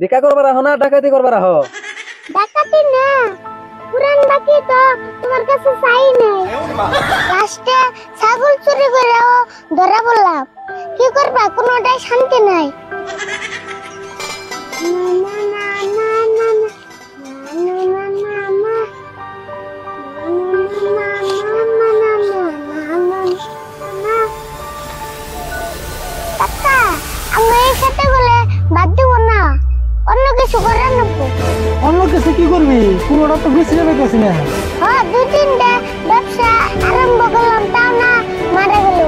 ভিক্ষা করবার আহ না ডাকাতি করবার আহ? ডাকাতি না, পুরান বাকি তো তোমার কাছে চাই নাই। লাস্টে ছাগল চুরি করেও ধরা বললাম, কি করবা কোনোটাই শান্তি নাই। কাকা, আমি এই খেতে গেলে বাদ দিব না, অন্য কিছু করে নেবো। অন্য কিছু কি করবি? পুরোটা তো বেশি যাবে গেছি না। হ্যাঁ, দুই তিনটা ব্যবসা আরম্ভ করলাম, তাও না মারা গেল।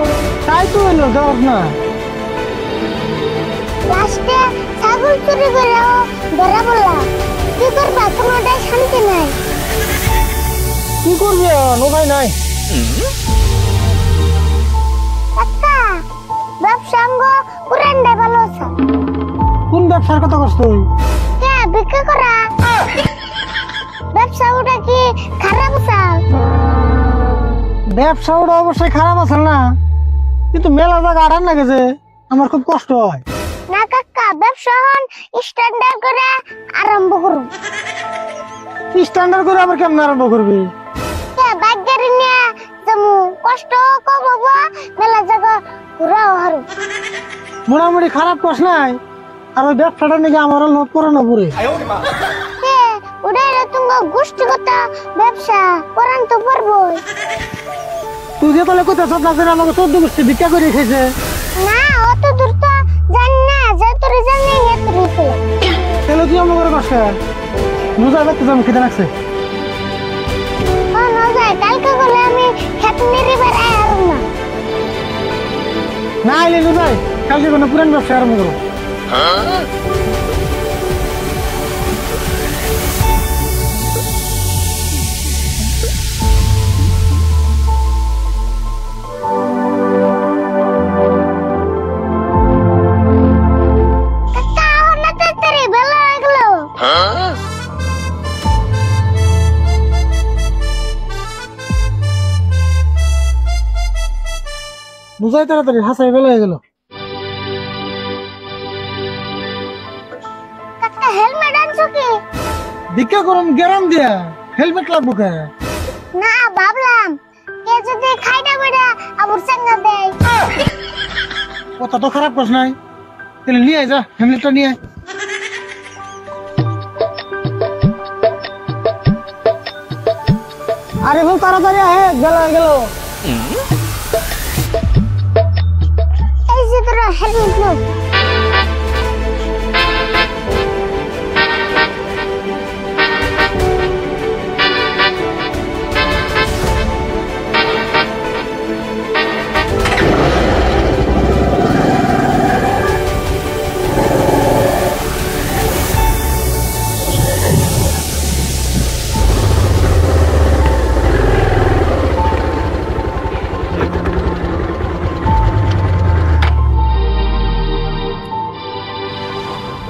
তাই তো এলো যাওয়ার না। লাস্টে ছাগল চুরি করেও ধরা বললাম, কি করবা কোনোটাই শান্তি নাই। কি করবি? উপায় নাই। কাকা, ব্যবসা অঙ্গ পুরানটাই ভালো আছে। কোন ব্যবসার কথা করছ তুই? কে বিক্রি করা? ব্যবসা ওটা কি খারাপ চাল? ব্যবসা ওটা অবশ্যই খারাপ আছে না, কিন্তু মেলা জায়গা আড়ান না গেছে, আমার খুব কষ্ট হয়। না কাকা, ব্যবসা হন স্ট্যান্ডার্ড করে আরম্ভ করুন। স্ট্যান্ডার্ড করে আবার কেমন আরম্ভ করবি? কে বাইক গাড়ি নিয়ে যাবো, কষ্ট কম হবো, মেলা জায়গা ঘুরাও হারু। মোটামুটি খারাপ কস নাই, আর ওই ব্যবসাটা নাকি আমার লোক করে না পুরে। কে ওটাই তুমি গোষ্ঠীগত ব্যবসা করান তো পারবোই। তুই যে তাহলে কোথায় সব আছে আমাকে 14 গোষ্ঠী ভিক্ষা করে খেয়েছে। না, অত দূর তো জানি না, যতরে জানি এতরে চলে। তাহলে তুই আমার করে কষ্ট রোজা রাখতে যাবো, খেতে লাগছে। না যায়, কালকে গেলে আমি খেত মেরে বেড়াই আর না। না এলে রোজাই কালকে কোনো পুরান ব্যবসা আরম্ভ করো। কাকা, না তাড়াতাড়ি বেলা হয়ে গেল। রোজাই তাড়াতাড়ি হাসাই বেলা হয়ে গেল। কাকা, হেলমেট আনছো কি? ভিক্ষা করুন গ্যারাম দিয়া, হেলমেট লাগবো কে? না, ভাবলাম কে যদি খাইটা বেড়া আবুর সঙ্গে দেয়। কথা তো খারাপ কস নাই, তাহলে নিয়ে আয়, যা হেলমেটটা নিয়ে আয়। আরে বল তাড়াতাড়ি আয়, বেলা হয়ে গেল। এই যে তোর হেলমেট লো।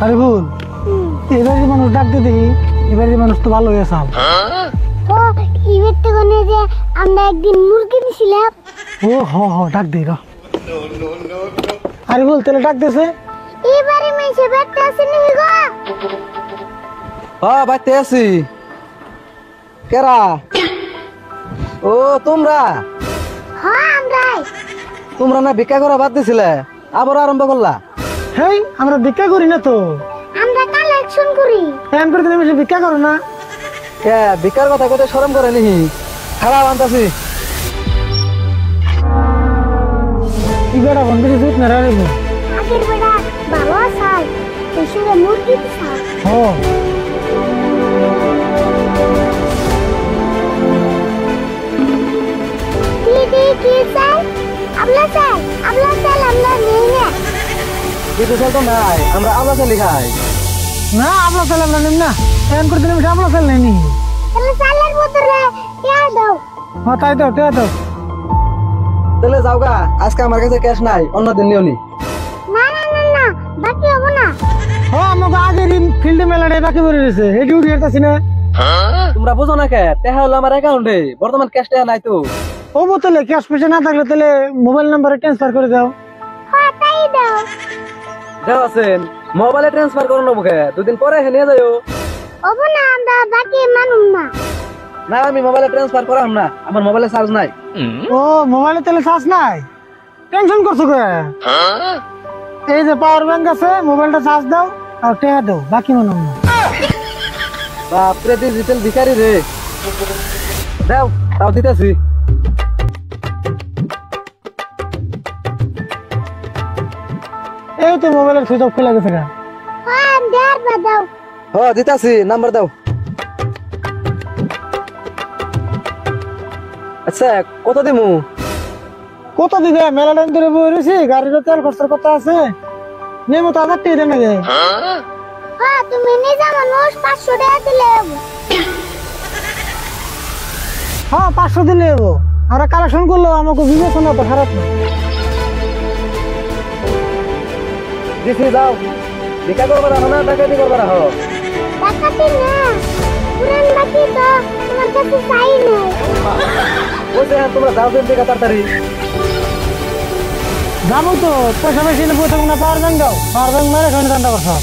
আরে বল, এবারের মানুষ ডাকতে দেখি, এবারের মানুষ তো ভালো হয়েছে। ও ইভেন্টে গনে যে আমরা একদিন মুরগি নিছিলাম। ও হ হ, ডাক দে র। আরে বল, তাহলে ডাক দেছে। এবারে মেসে বেটা আছে নি গো? হ্যাঁ বাইতে আছি। কেরা? ও তোমরা? হ্যাঁ, আমরাই। তোমরা না ভিক্ষা করা বাদ দিছিলে, আবার আরম্ভ করলা? হেই, আমরা ভিক্ষা করি না তো। আমরা কালেকশন করি। এমন করে তুমি বেশি ভিক্ষা করো না। কে ভিক্ষার কথা কত শরম করে নিহি? খারাপ আনতাছি। কি বেড়া বন বেশি জুত না রে বল। আগের বেড়া ভালো আসাল, এই সঙ্গে মুরগি দিছাল। ও কি চাই? আমলা চাই, আমলা চাল আমরা নেই না। কিন্তু চল তো নাই, আমরা আল্লাহ চালি খাই। না, আমরা চাল আমরা নিম না। এমন করে তুমি আমরা চাল নেই। তাহলে চালের বদলে টিয়া দাও। হ্যাঁ তাই তো, তাই তো। তাহলে যাও গা, আজকে আমার কাছে ক্যাশ নাই, অন্য দিন নিও নি। না না না না, বাকি হবো না। ও আমাকে আগের ফিল্ডে মেলাটাই বাকি পড়ে রয়েছে, এই ডিউটি হারতাছি না। তোমরা বুঝো না কে? টাকা হলো আমার অ্যাকাউন্টে, বর্তমান ক্যাশ টাকা নাই তো। ও তাহলে ক্যাশ পয়সা না থাকলে তাহলে মোবাইল নাম্বারে ট্রান্সফার করে দাও। হ্যাঁ, তাই দাও। দেওয়া আছেন, মোবাইলে ট্রান্সফার করো না বুকে, দুদিন পরে এসে নিয়ে যাও। ওবো না আমরা বাকি মানুম না। না আমি মোবাইলে ট্রান্সফার করাম না, আমার মোবাইলে চার্জ নাই। ও মোবাইলে তেলে চার্জ নাই, টেনশন করছো কে? এই যে পাওয়ার ব্যাংক আছে, মোবাইলটা চার্জ দাও আর টেহা দাও, বাকি মানুম না। বাপরে ডিজিটাল ভিখারি রে। দাও তাও দিতেছি। এই তো মোবাইলের সুইচ অফ খুলে গেছে গা। হ্যাঁ দেড় বা দাও। হ দিতেছি, নাম্বার দাও। আচ্ছা কত দিমু? কত দিবে? মেলা টাইম ধরে বই রয়েছি, গাড়ির তেল খরচের কথা আছে, নেমো তো 1000 টাকা দেন আগে। হ্যাঁ তুমি নিজে মানুষ 500 টাকা দিলে হবো। হ্যাঁ 500 দিলে হবো। আমরা কালেকশন করলো আমাকে বিবেচনা তো খারাপ না। দিছি যাও। ভিক্ষা করবার আহ না ডাকাতি করবার আহ? টাকাটি না, পুরান বাকি তো তোমার কাছে চাই নাই। বলছে হ্যাঁ তোমরা যাও দিন থেকে তাড়াতাড়ি। যাবো তো, পয়সা বেশি নেবো, পাওয়ার ব্যাংক দাও, পাওয়ার ব্যাংক মেরে খাওয়ানো ঠান্ডা করছো।